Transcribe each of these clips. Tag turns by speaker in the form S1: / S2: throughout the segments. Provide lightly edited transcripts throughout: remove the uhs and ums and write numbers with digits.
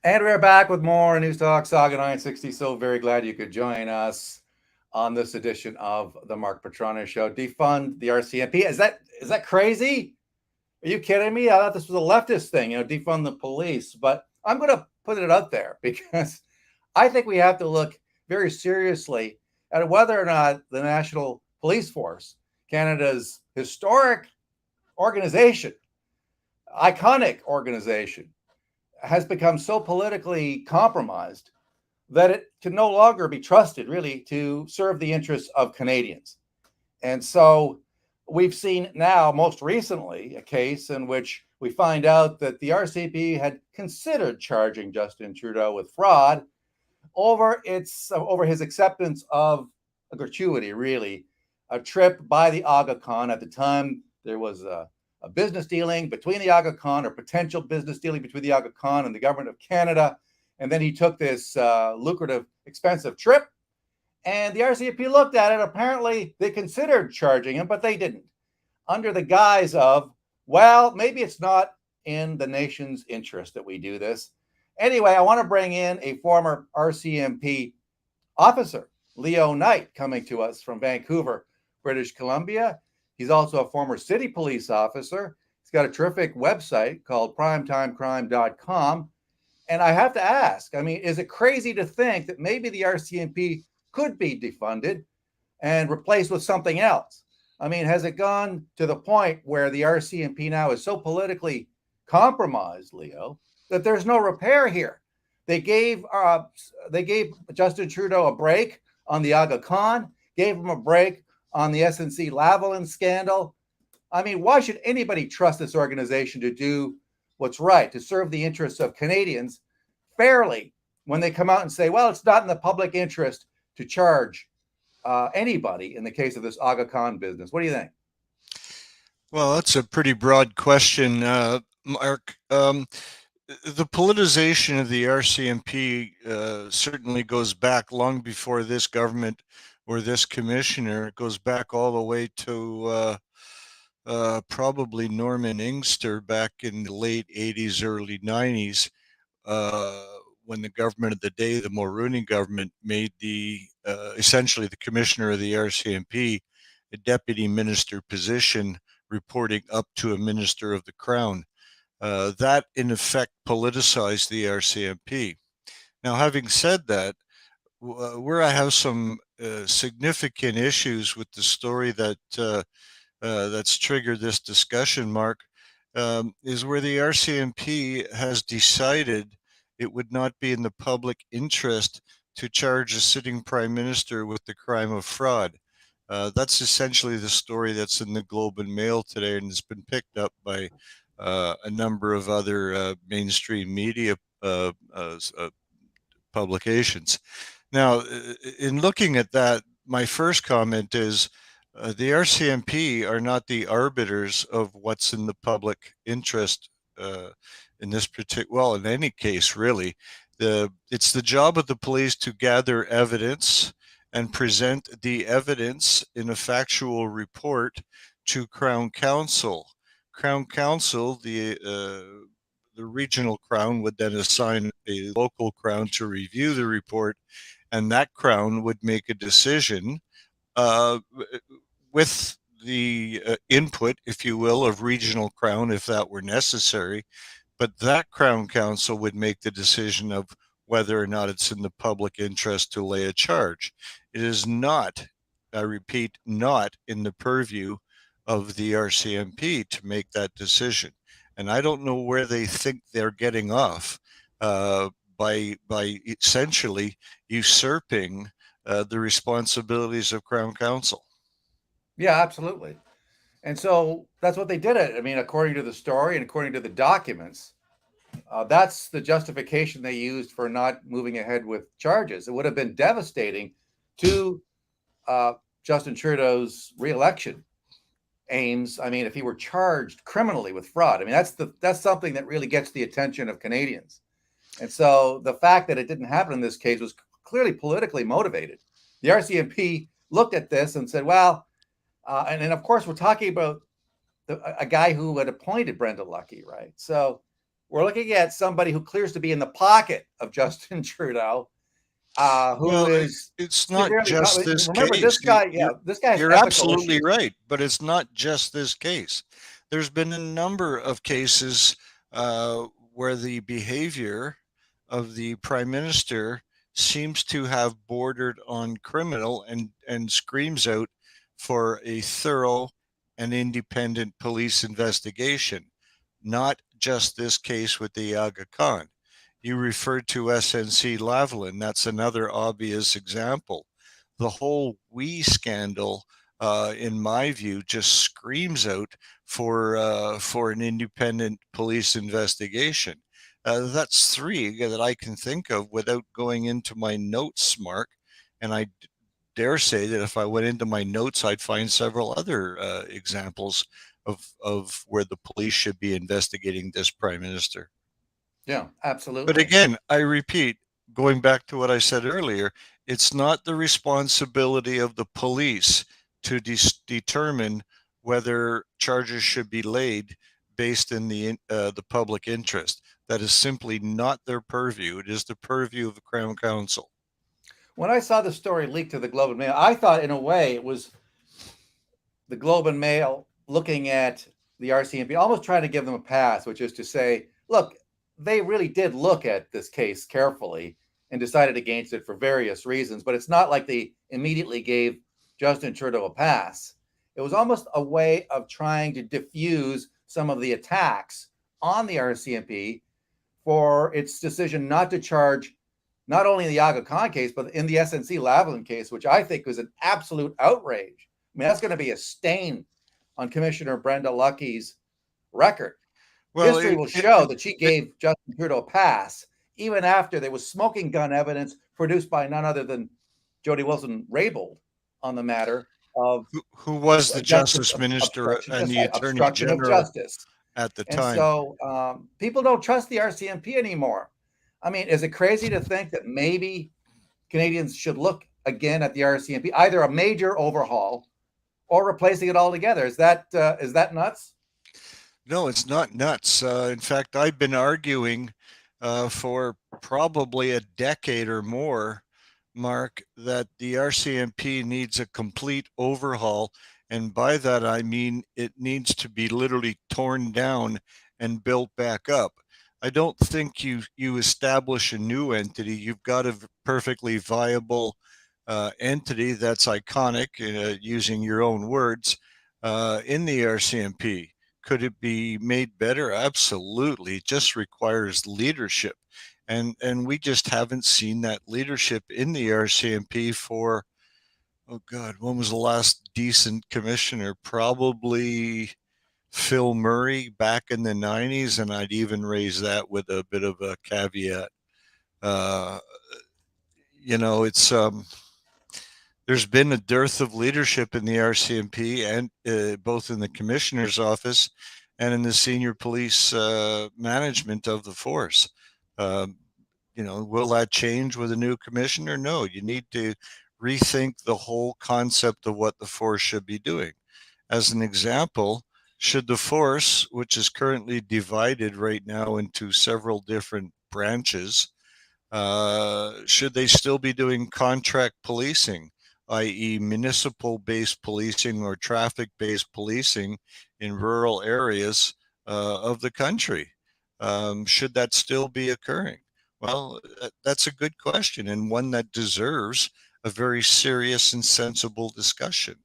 S1: And we're back with more News Talk Saga 960. So very glad you could join us on this edition of the Mark Petrano Show. Defund the RCMP. Is that crazy? Are you kidding me? I thought this was a leftist thing, defund the police. But I'm going to put it out there because I think we have to look very seriously at whether or not the National Police Force, Canada's historic organization, iconic organization, has become so politically compromised that it can no longer be trusted really to serve the interests of Canadians. And so we've seen now, most recently, a case in which we find out that the RCMP had considered charging Justin Trudeau with fraud over his acceptance of a gratuity, really, a trip by the Aga Khan. At the time, there was a business dealing between the Aga Khan, or potential business dealing between the Aga Khan and the government of Canada. And then he took this lucrative, expensive trip. And the RCMP looked at it. Apparently, they considered charging him, but they didn't, under the guise of, well, maybe it's not in the nation's interest that we do this. Anyway, I want to bring in a former RCMP officer, Leo Knight, coming to us from Vancouver, British Columbia. He's also a former city police officer. He's got a terrific website called primetimecrime.com. And I have to ask, is it crazy to think that maybe the RCMP could be defunded and replaced with something else? Has it gone to the point where the RCMP now is so politically compromised, Leo, that there's no repair here? They gave Justin Trudeau a break on the Aga Khan, gave him a break on the SNC-Lavalin scandal. Why should anybody trust this organization to do what's right, to serve the interests of Canadians fairly, when they come out and say, well, it's not in the public interest to charge anybody in the case of this Aga Khan business? What do you think?
S2: Well, that's a pretty broad question, Mark. The politicization of the RCMP certainly goes back long before this government or this commissioner. It goes back all the way to probably Norman Ingster back in the late 80s, early 90s, when the government of the day, the Mulroney government, made the essentially the commissioner of the RCMP a deputy minister position, reporting up to a minister of the Crown. That, in effect, politicized the RCMP. Now, having said that, where I have some significant issues with the story that that's triggered this discussion, Mark, is where the RCMP has decided it would not be in the public interest to charge a sitting prime minister with the crime of fraud. That's essentially the story that's in the Globe and Mail today, and has been picked up by a number of other mainstream media publications. Now, in looking at that, my first comment is the RCMP are not the arbiters of what's in the public interest in this particular, well, in any case, really. It's the job of the police to gather evidence and present the evidence in a factual report to Crown Counsel. Crown Counsel, the regional Crown, would then assign a local Crown to review the report, and that Crown would make a decision with the input, if you will, of regional Crown, if that were necessary. But that Crown Counsel would make the decision of whether or not it's in the public interest to lay a charge. It is not, I repeat, not in the purview of the RCMP to make that decision. And I don't know where they think they're getting off by essentially usurping the responsibilities of Crown Counsel.
S1: Yeah, absolutely. And so that's what they did. According to the story and according to the documents, that's the justification they used for not moving ahead with charges. It would have been devastating to Justin Trudeau's re-election aims. If he were charged criminally with fraud, that's something that really gets the attention of Canadians. And so the fact that it didn't happen in this case was clearly politically motivated. The RCMP looked at this and said, well, and of course, we're talking about a guy who had appointed Brenda Lucki, right? So We're looking at somebody who clears to be in the pocket of Justin Trudeau, who
S2: Well,
S1: is
S2: it's not
S1: severely.
S2: just this
S1: Remember,
S2: case.
S1: this guy. Yeah, this guy has
S2: You're
S1: ethical
S2: absolutely
S1: issues.
S2: right, but it's not just this case. There's been a number of cases where the behavior of the prime minister seems to have bordered on criminal and screams out for a thorough and independent police investigation. Not just this case with the Aga Khan. You referred to SNC Lavalin. That's another obvious example. The whole We scandal, in my view, just screams out for an independent police investigation. That's three that I can think of without going into my notes, Mark. And I dare say that if I went into my notes, I'd find several other examples of where the police should be investigating this prime minister.
S1: Yeah,
S2: But
S1: absolutely.
S2: again, I repeat, going back to what I said earlier, it's not the responsibility of the police to determine whether charges should be laid based in the public interest. That is simply not their purview. It is the purview of the Crown Council.
S1: When I saw the story leaked to the Globe and Mail, I thought in a way it was the Globe and Mail looking at the RCMP, almost trying to give them a pass, which is to say, look, they really did look at this case carefully and decided against it for various reasons, but it's not like they immediately gave Justin Trudeau a pass. It was almost a way of trying to diffuse some of the attacks on the RCMP for its decision not to charge not only in the Aga Khan case, but in the SNC Lavalin case, which I think was an absolute outrage. I mean, that's going to be a stain on Commissioner Brenda Lucky's record.
S2: Well,
S1: History will show that she gave Justin Trudeau a pass, even after there was smoking gun evidence produced by none other than Jody Wilson-Raybould on the matter of
S2: who was the
S1: justice
S2: Justice Minister and
S1: that's
S2: the
S1: right,
S2: Attorney
S1: obstruction of
S2: General
S1: justice.
S2: at the
S1: And
S2: time?
S1: so people don't trust the RCMP anymore. I mean, is it crazy to think that maybe Canadians should look again at the RCMP, either a major overhaul or replacing it altogether? Is that nuts?
S2: No, it's not nuts. In fact, I've been arguing for probably a decade or more, Mark, that the RCMP needs a complete overhaul. And by that, I mean it needs to be literally torn down and built back up. I don't think you establish a new entity. You've got a perfectly viable entity that's iconic, using your own words, in the RCMP. Could it be made better? Absolutely. It just requires leadership. And we just haven't seen that leadership in the RCMP for, oh God, when was the last decent commissioner? Probably Phil Murray back in the 90s, and I'd even raise that with a bit of a caveat. Uh, it's there's been a dearth of leadership in the RCMP, and both in the commissioner's office and in the senior police management of the force. Um, will that change with a new commissioner? No, you need to rethink the whole concept of what the force should be doing. As an example, should the force, which is currently divided right now into several different branches, should they still be doing contract policing, i.e., municipal based policing or traffic based policing in rural areas of the country? Should that still be occurring? Well, that's a good question, and one that deserves a very serious and sensible discussion.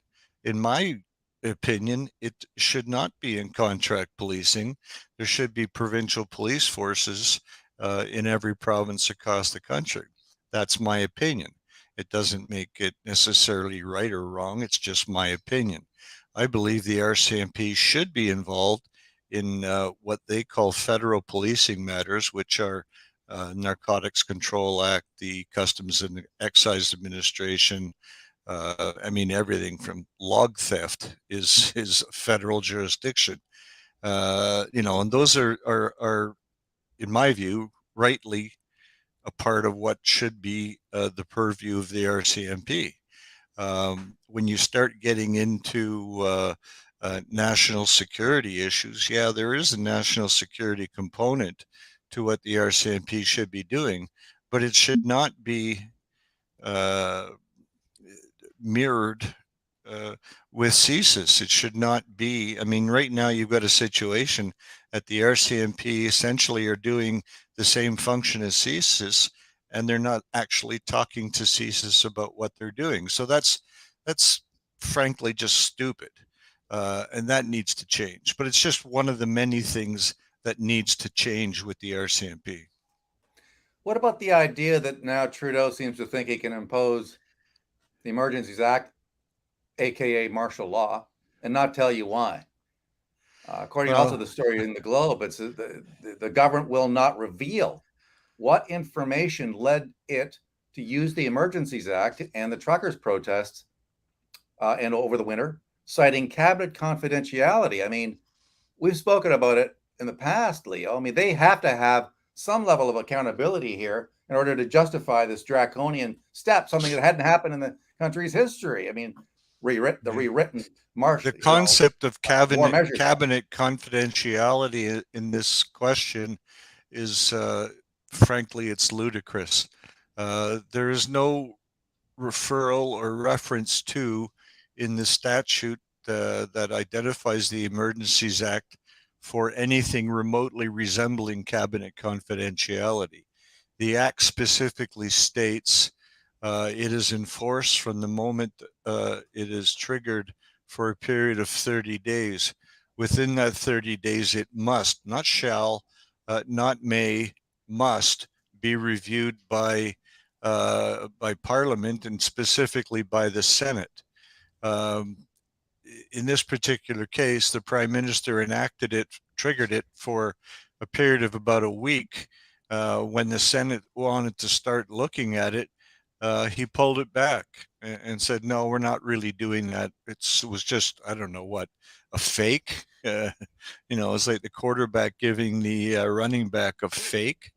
S2: In my opinion, it should not be in contract policing. There should be provincial police forces in every province across the country. That's my opinion. It doesn't make it necessarily right or wrong. It's just my opinion. I believe the RCMP should be involved in what they call federal policing matters, which are Narcotics Control Act, the Customs and Excise Administration. I mean, everything from log theft is federal jurisdiction. And those are in my view, rightly a part of what should be the purview of the RCMP. When you start getting into national security issues. Yeah, there is a national security component to what the RCMP should be doing, but it should not be uh, mirrored uh, with CSIS. It should not be. I mean, right now you've got a situation at the RCMP essentially are doing the same function as CSIS, and they're not actually talking to CSIS about what they're doing. So that's frankly just stupid, and that needs to change. But it's just one of the many things that needs to change with the RCMP.
S1: What about the idea that now Trudeau seems to think he can impose the Emergencies Act, aka martial law, and not tell you why? According also to
S2: Well,
S1: the story in the Globe, it's the government will not reveal what information led it to use the Emergencies Act and the truckers' protests and over the winter, citing cabinet confidentiality. I mean, we've spoken about it in the past, Leo. I mean, they have to have some level of accountability here in order to justify this draconian step, something that hadn't happened in the country's history. I mean, the
S2: yeah.
S1: rewritten
S2: The
S1: martial,
S2: concept of
S1: War
S2: cabinet
S1: Measures Act.
S2: cabinet confidentiality in this question is, frankly, it's ludicrous. There is no referral or reference to in the statute that identifies the Emergencies Act for anything remotely resembling cabinet confidentiality. The Act specifically states it is enforced from the moment it is triggered for a period of 30 days. Within that 30 days, it must, not shall, not may, must be reviewed by Parliament and specifically by the Senate. Um, in this particular case, the Prime Minister enacted it, triggered it for a period of about a week. When the Senate wanted to start looking at it, he pulled it back and said, "No, we're not really doing that. It was just, I don't know what, a fake." It's like the quarterback giving the running back a fake,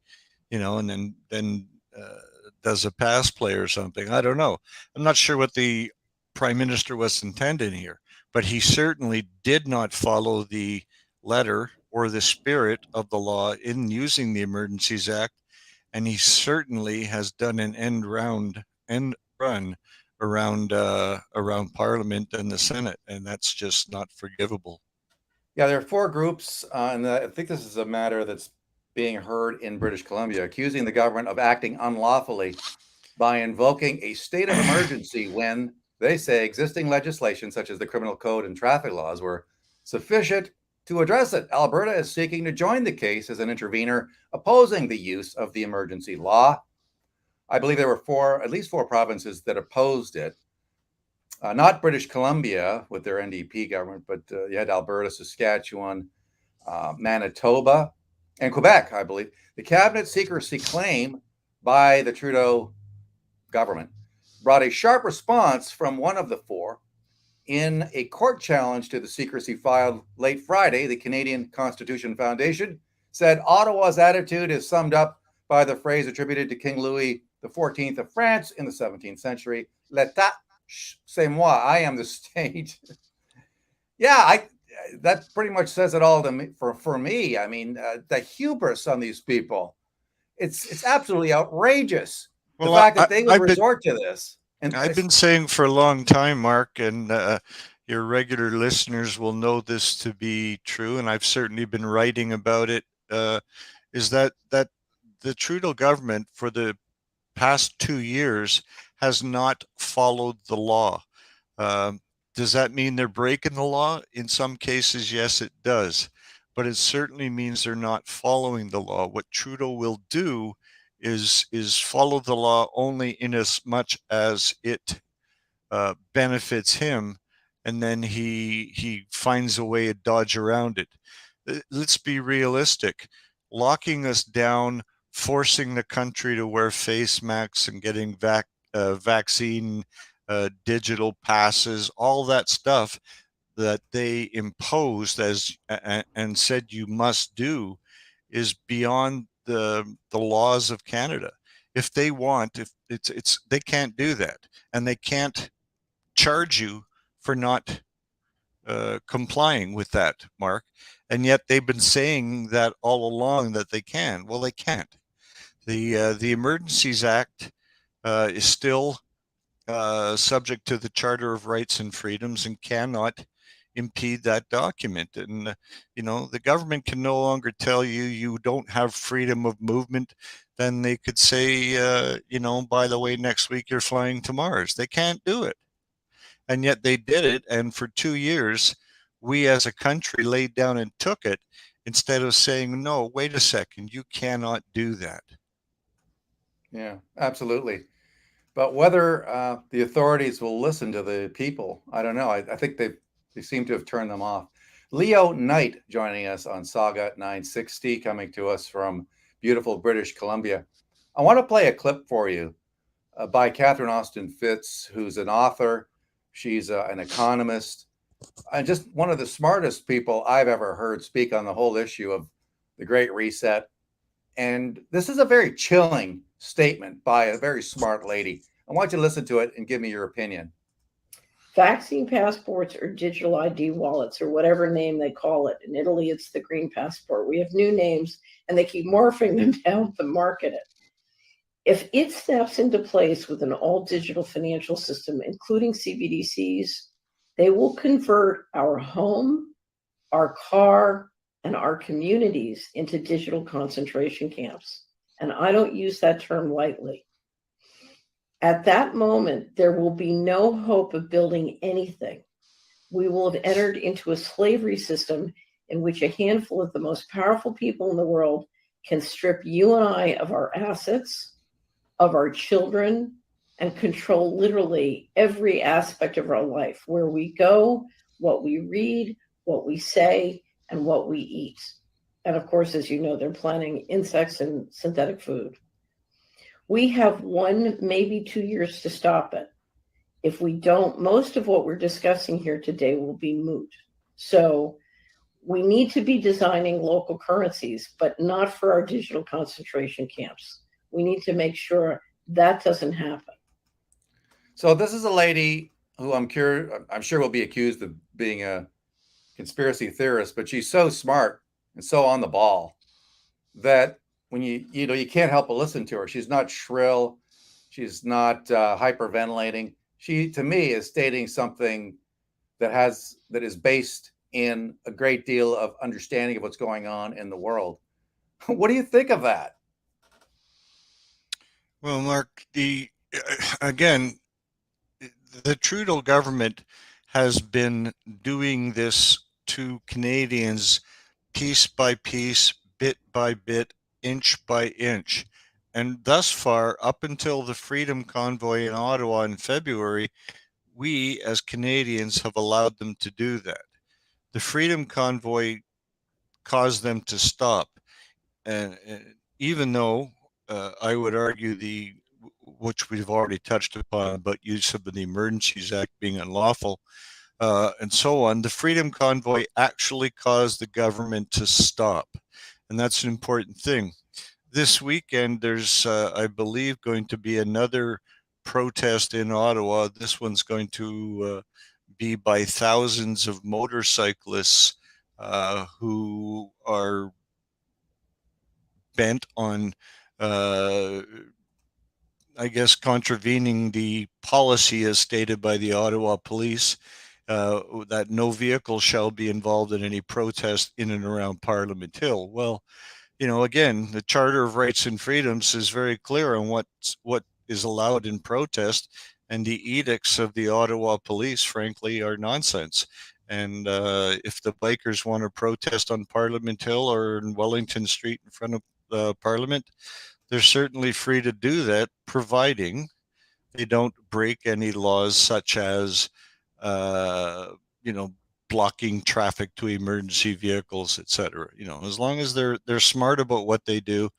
S2: and then uh, does a pass play or something. I don't know. I'm not sure what the prime minister was intending here, but he certainly did not follow the letter or the spirit of the law in using the Emergencies Act, and he certainly has done an end run around Parliament and the Senate, and that's just not forgivable.
S1: Yeah, there are four groups, and I think this is a matter that's being heard in British Columbia, accusing the government of acting unlawfully by invoking a state of emergency when they say existing legislation, such as the criminal code and traffic laws, were sufficient to address it. Alberta is seeking to join the case as an intervener opposing the use of the emergency law. I believe there were at least four provinces that opposed it. Not British Columbia with their NDP government, but you had Alberta, Saskatchewan, Manitoba, and Quebec, I believe. The cabinet secrecy claim by the Trudeau government brought a sharp response from one of the four in a court challenge to the secrecy filed late Friday. The Canadian Constitution Foundation said Ottawa's attitude is summed up by the phrase attributed to King Louis XIV of France in the 17th century, L'État, c'est moi, I am the state. Yeah, that pretty much says it all to me, for me. I mean, the hubris on these people, it's absolutely outrageous. The
S2: Well,
S1: fact that they would
S2: I've been
S1: resort to this. And
S2: I've been saying for a long time, Mark, and your regular listeners will know this to be true, and I've certainly been writing about it. Is that the Trudeau government for the past 2 years has not followed the law? Um, does that mean they're breaking the law? In some cases, yes, it does, but it certainly means they're not following the law. What Trudeau will do is follow the law only in as much as it benefits him, and then he finds a way to dodge around it. Let's be realistic. Locking us down, forcing the country to wear face masks and getting vaccine digital passes, all that stuff that they imposed and said you must do is beyond the laws of Canada. If they want, if it's they can't do that, and they can't charge you for not complying with that, Mark. And yet they've been saying that all along that they can. Well, they can't. The Emergencies Act is still subject to the Charter of Rights and Freedoms and cannot impede that document. And, the government can no longer tell you you don't have freedom of movement. Then they could say, by the way, next week you're flying to Mars. They can't do it. And yet they did it. And for 2 years, we as a country laid down and took it instead of saying, no, wait a second, you cannot do that.
S1: Yeah, absolutely. But whether the authorities will listen to the people, I don't know. I think they seem to have turned them off. Leo Knight joining us on Saga 960, coming to us from beautiful British Columbia. I want to play a clip for you by Catherine Austin Fitts, who's an author. She's an economist and just one of the smartest people I've ever heard speak on the whole issue of the Great Reset. And this is a very chilling statement by a very smart lady. I want you to listen to it and give me your opinion.
S3: Vaccine passports or digital ID wallets or whatever name they call it. In Italy, it's the green passport. We have new names and they keep morphing them down to market it. If it snaps into place with an all-digital financial system, including CBDCs, they will convert our home, our car, and our communities into digital concentration camps. And I don't use that term lightly. At that moment, there will be no hope of building anything. We will have entered into a slavery system in which a handful of the most powerful people in the world can strip you and I of our assets, of our children, and control literally every aspect of our life, where we go, what we read, what we say, and what we eat. And of course, as you know, they're planting insects and synthetic food. We have 1, maybe 2 years to stop it. If we don't, most of what we're discussing here today will be moot. So we need to be designing local currencies, but not for our digital concentration camps. We need to make sure that doesn't happen.
S1: So this is a lady who I'm sure will be accused of being a conspiracy theorist, but she's so smart and so on the ball that when you can't help but listen to her. She's not shrill. She's not hyperventilating. She, to me, is stating something that is based in a great deal of understanding of what's going on in the world. What do you think of that?
S2: Well, Mark, again, the Trudeau government has been doing this to Canadians piece by piece, bit by bit, inch by inch. And thus far, up until the Freedom Convoy in Ottawa in February, we as Canadians have allowed them to do that. The Freedom Convoy caused them to stop. And even though I would argue which we've already touched upon, but use of the Emergencies Act being unlawful, and so on, the Freedom Convoy actually caused the government to stop. And that's an important thing. This weekend, there's, I believe, going to be another protest in Ottawa. This one's going to be by thousands of motorcyclists who are bent on I guess, contravening the policy as stated by the Ottawa police, that no vehicle shall be involved in any protest in and around Parliament Hill. Well, again, the Charter of Rights and Freedoms is very clear on what is allowed in protest, and the edicts of the Ottawa police, frankly, are nonsense. And if the bikers want to protest on Parliament Hill or in Wellington Street in front of Parliament, they're certainly free to do that, providing they don't break any laws such as, blocking traffic to emergency vehicles, etc. As long as they're smart about what they do,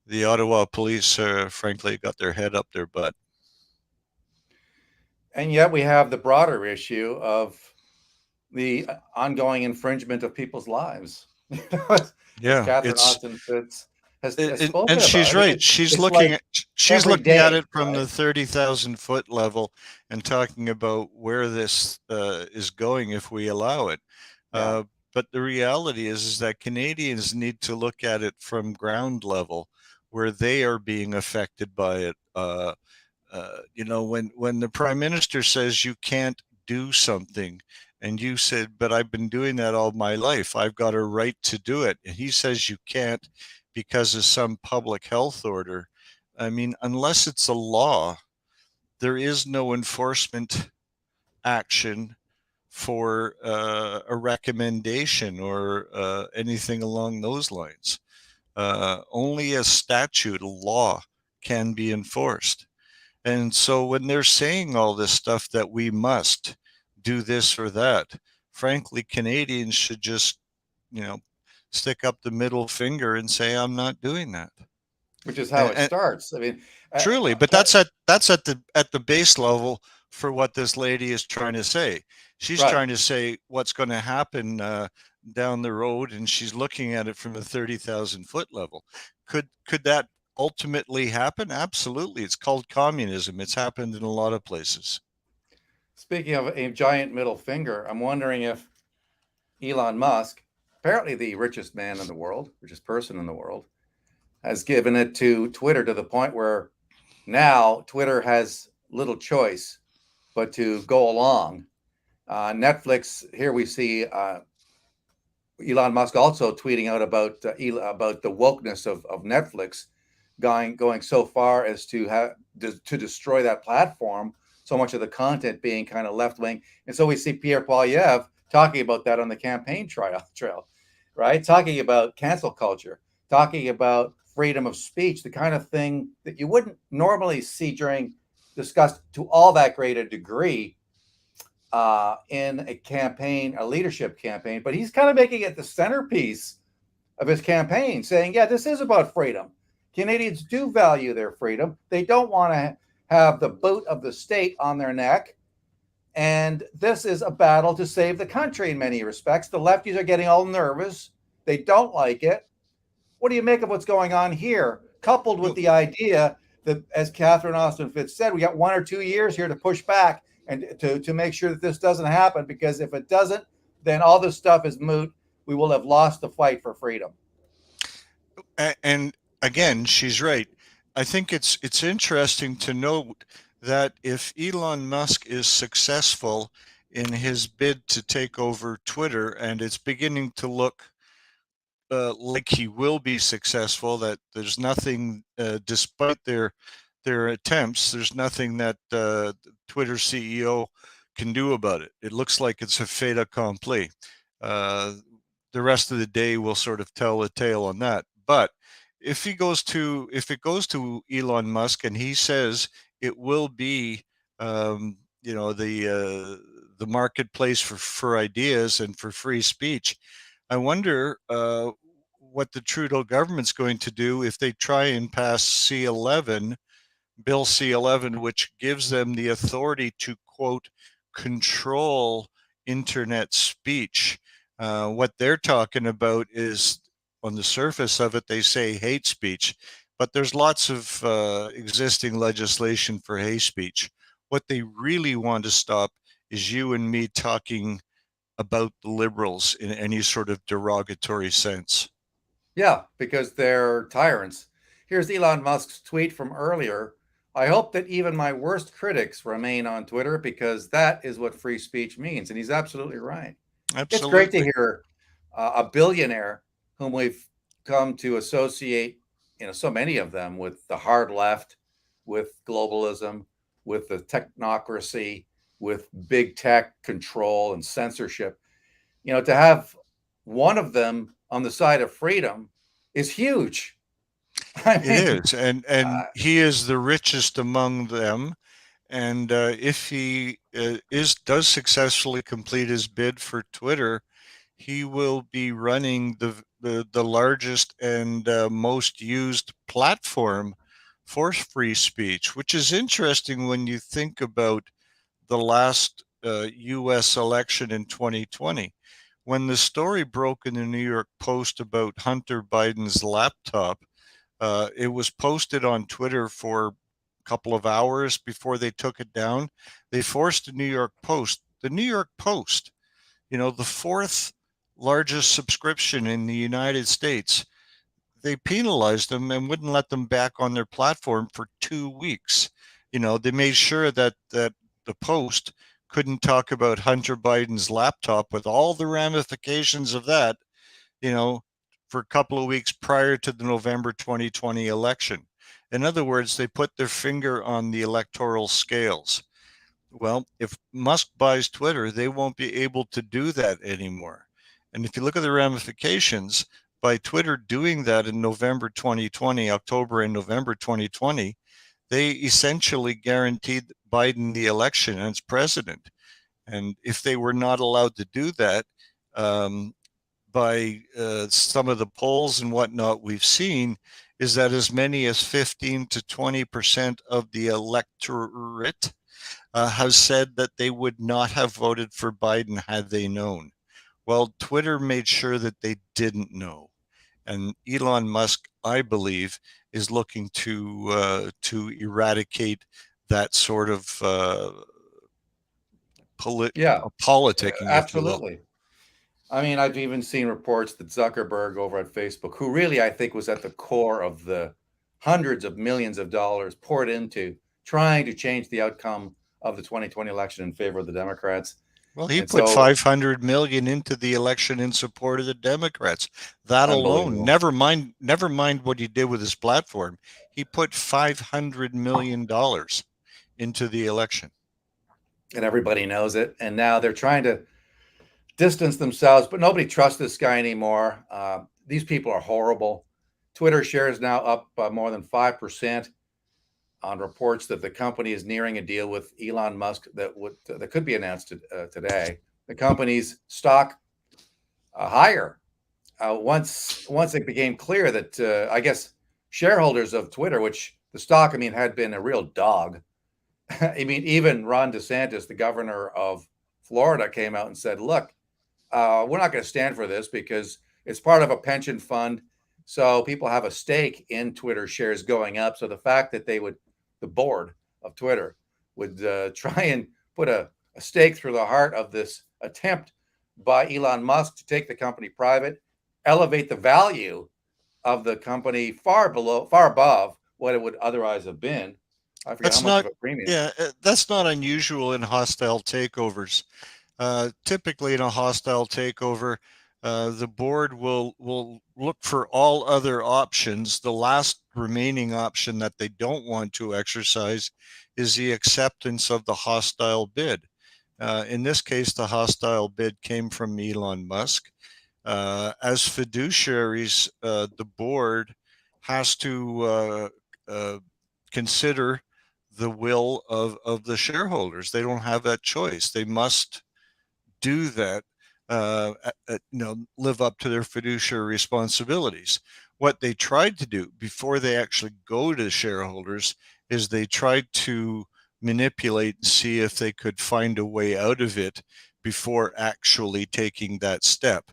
S2: the Ottawa police, frankly, got their head up their butt.
S1: And yet we have the broader issue of the ongoing infringement of people's lives.
S2: Yeah,
S1: Catherine Austin Fitts has spoken
S2: and
S1: about.
S2: she's
S1: I mean,
S2: right. She's
S1: it's
S2: looking
S1: like
S2: at
S1: every day,
S2: it from
S1: right?
S2: the 30,000-foot level and talking about where this is going if we allow it.
S1: Yeah.
S2: But the reality is that Canadians need to look at it from ground level, where they are being affected by it. When the Prime Minister says you can't do something, and you said, but I've been doing that all my life, I've got a right to do it, and he says you can't because of some public health order. I mean, unless it's a law, there is no enforcement action for a recommendation or anything along those lines. Only a statute, a law, can be enforced. And so when they're saying all this stuff that we must do this or that, frankly, Canadians should just, stick up the middle finger and say, I'm not doing that.
S1: Which is how it
S2: And
S1: starts. I mean,
S2: truly, but that's at the base level for what this lady is trying to say. She's
S1: right.
S2: trying to say what's going to happen down the road, and she's looking at it from the 30,000-foot level. Could that ultimately happen? Absolutely. It's called communism. It's happened in a lot of places.
S1: Speaking of a giant middle finger, I'm wondering if Elon Musk, apparently the richest man in the world, richest person in the world, has given it to Twitter to the point where now Twitter has little choice but to go along. Netflix, here we see Elon Musk also tweeting out about the wokeness of Netflix, going so far as to destroy that platform. So much of the content being kind of left wing, and so we see Pierre Poilievre talking about that on the campaign trail, right? Talking about cancel culture, talking about freedom of speech, the kind of thing that you wouldn't normally see discussed to all that great a degree in a campaign, a leadership campaign. But he's kind of making it the centerpiece of his campaign, saying, yeah, this is about freedom. Canadians do value their freedom. They don't want to have the boot of the state on their neck. And this is a battle to save the country in many respects. The lefties are getting all nervous. They don't like it. What do you make of what's going on here, coupled with the idea that, as Catherine Austin Fitts said, we got 1 or 2 years here to push back and to make sure that this doesn't happen, because if it doesn't, then all this stuff is moot. We will have lost the fight for freedom.
S2: And again, she's right. I think it's interesting to note that if Elon Musk is successful in his bid to take over Twitter, and it's beginning to look like he will be successful, that there's nothing, despite their attempts, there's nothing that Twitter CEO can do about it. It looks like it's a fait accompli. The rest of the day will sort of tell the tale on that. But if it goes to Elon Musk and he says it will be, the marketplace for ideas and for free speech, I wonder what the Trudeau government's going to do if they try and pass C11, Bill C11, which gives them the authority to, quote, control internet speech. What they're talking about is, on the surface of it, they say hate speech, but there's lots of existing legislation for hate speech. What they really want to stop is you and me talking about the Liberals in any sort of derogatory sense.
S1: Yeah, because they're tyrants. Here's Elon Musk's tweet from earlier. I hope that even my worst critics remain on Twitter, because that is what free speech means. And he's absolutely right.
S2: Absolutely.
S1: It's great to hear a billionaire whom we've come to associate, so many of them, with the hard left, with globalism, with the technocracy, with big tech control and censorship. To have one of them on the side of freedom is huge. I mean,
S2: it is, and he is the richest among them. And if he does successfully complete his bid for Twitter, he will be running the largest and most used platform for free speech, which is interesting when you think about the last U.S. election in 2020. When the story broke in the New York Post about Hunter Biden's laptop, It was posted on Twitter for a couple of hours before they took it down. They forced the New York Post, the fourth largest subscription in the United States. They penalized them and wouldn't let them back on their platform for 2 weeks. They made sure that the Post couldn't talk about Hunter Biden's laptop with all the ramifications of that, for a couple of weeks prior to the November 2020 election. In other words, they put their finger on the electoral scales. Well, if Musk buys Twitter, they won't be able to do that anymore. And if you look at the ramifications, by Twitter doing that in October and November 2020, they essentially guaranteed Biden the election as president. And if they were not allowed to do that, by some of the polls and whatnot we've seen, is that as many as 15 to 20% of the electorate has said that they would not have voted for Biden had they known. Well, Twitter made sure that they didn't know. And Elon Musk, I believe, is looking to eradicate that sort of politicking, if you will.
S1: Absolutely. I mean, I've even seen reports that Zuckerberg over at Facebook, who really I think was at the core of the hundreds of millions of dollars poured into trying to change the outcome of the 2020 election in favor of the Democrats.
S2: Well, he put 500 million into the election in support of the Democrats. That alone, never mind what he did with his platform. He put $500 million into the election.
S1: And everybody knows it. And now they're trying to distance themselves, but nobody trusts this guy anymore. These people are horrible. Twitter shares now up more than 5% on reports that the company is nearing a deal with Elon Musk that could be announced today. The company's stock higher once it became clear that I guess shareholders of Twitter, which the stock had been a real dog. Even Ron DeSantis, the governor of Florida, came out and said, "Look, we're not going to stand for this because it's part of a pension fund. So people have a stake in Twitter shares going up. So the fact that the board of Twitter would try and put a stake through the heart of this attempt by Elon Musk to take the company private, elevate the value of the company far above what it would otherwise have been." I forget how much of a premium.
S2: Yeah, that's not unusual in hostile takeovers. Typically, in a hostile takeover, the board will look for all other options. The last remaining option that they don't want to exercise is the acceptance of the hostile bid. In this case, the hostile bid came from Elon Musk. As fiduciaries, the board has to consider the will of the shareholders. They don't have that choice. They must do that, live up to their fiduciary responsibilities. What they tried to do before they actually go to shareholders is they tried to manipulate and see if they could find a way out of it before actually taking that step.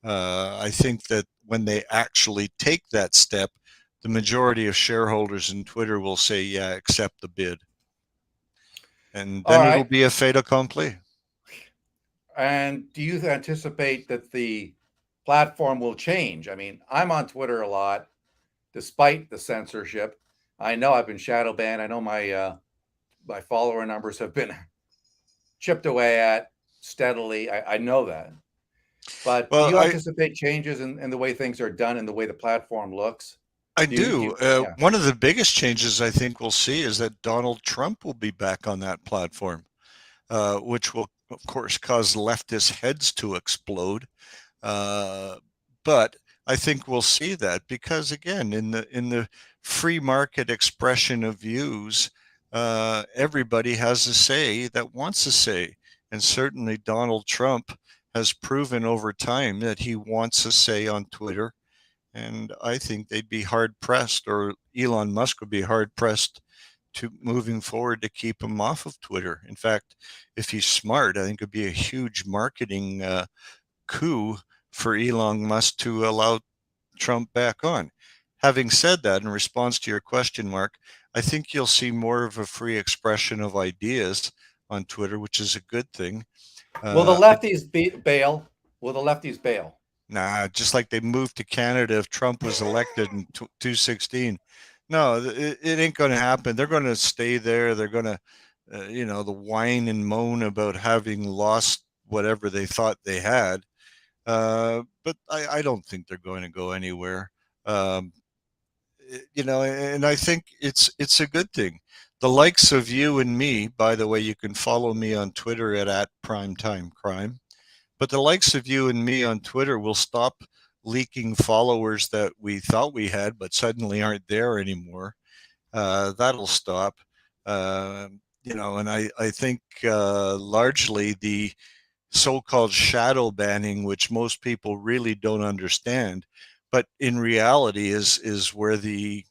S2: I think that when they actually take that step, the majority of shareholders in Twitter will say, yeah, accept the bid. And then it'll be a fait accompli.
S1: And do you anticipate that the platform will change? I'm on Twitter a lot, despite the censorship. I know I've been shadow banned. I know my follower numbers have been chipped away at steadily. I know that. But do you anticipate changes in the way things are done and the way the platform looks?
S2: I do. One of the biggest changes I think we'll see is that Donald Trump will be back on that platform, which will, of course, cause leftist heads to explode. But I think we'll see that because, again, in the free market expression of views, everybody has a say that wants a say. And certainly Donald Trump has proven over time that he wants a say on Twitter. And I think they'd be hard pressed, or Elon Musk would be hard pressed to moving forward to keep him off of Twitter. In fact, if he's smart, I think it'd be a huge marketing coup for Elon Musk to allow Trump back on. having said that, in response to your question, Mark, I think you'll see more of a free expression of ideas on Twitter, which is a good thing.
S1: Will the lefties bail? Will the lefties bail?
S2: Nah, just like they moved to Canada if Trump was elected in 2016. No, it ain't going to happen. They're going to stay there. They're going to, the whine and moan about having lost whatever they thought they had. But I don't think they're going to go anywhere. And I think it's a good thing. The likes of you and me, by the way, you can follow me on Twitter at @primetimecrime. But the likes of you and me on Twitter will stop leaking followers that we thought we had, but suddenly aren't there anymore. That'll stop. And I think largely the so-called shadow banning, which most people really don't understand, but in reality is where the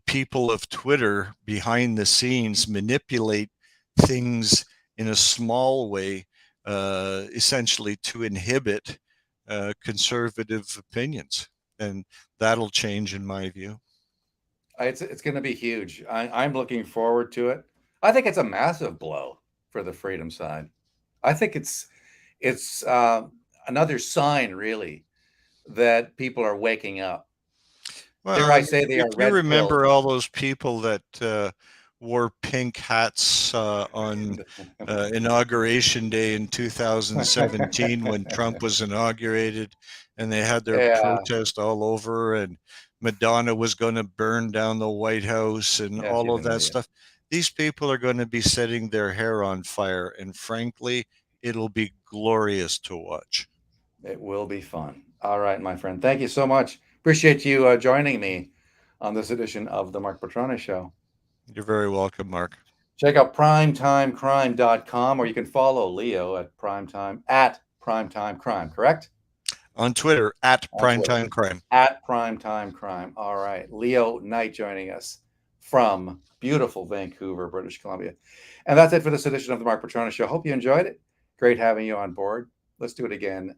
S2: people of Twitter behind the scenes manipulate things in a small way, essentially to inhibit conservative opinions, and that'll change in my view.
S1: It's going to be huge. I'm looking forward to it. I think it's a massive blow for the freedom side. I think it's another sign, really, that people are waking up. Dare I say they
S2: if
S1: are
S2: you
S1: red
S2: remember
S1: pilled.
S2: all those people that wore pink hats on inauguration day in 2017 when Trump was inaugurated, and they had their
S1: Yeah,
S2: protest all over, and Madonna was going to burn down the White House and
S1: yeah, she's
S2: all of
S1: an
S2: that
S1: idiot.
S2: stuff. These people are going to be setting their hair on fire, and frankly, it'll be glorious to watch.
S1: It will be fun. All right, my friend. Thank you so much. Appreciate you joining me on this edition of the Mark Petroni Show.
S2: You're very welcome, Mark.
S1: Check out primetimecrime.com, or you can follow Leo at primetimecrime, correct?
S2: On Twitter at
S1: On Twitter.
S2: @primetimecrime.
S1: At primetimecrime. All right. Leo Knight joining us from beautiful Vancouver, British Columbia. And that's it for this edition of the Mark Petroni Show. Hope you enjoyed it. Great having you on board. Let's do it again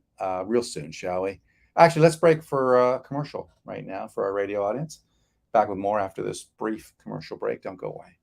S1: real soon, shall we? Actually, let's break for a commercial right now for our radio audience. Back with more after this brief commercial break. Don't go away.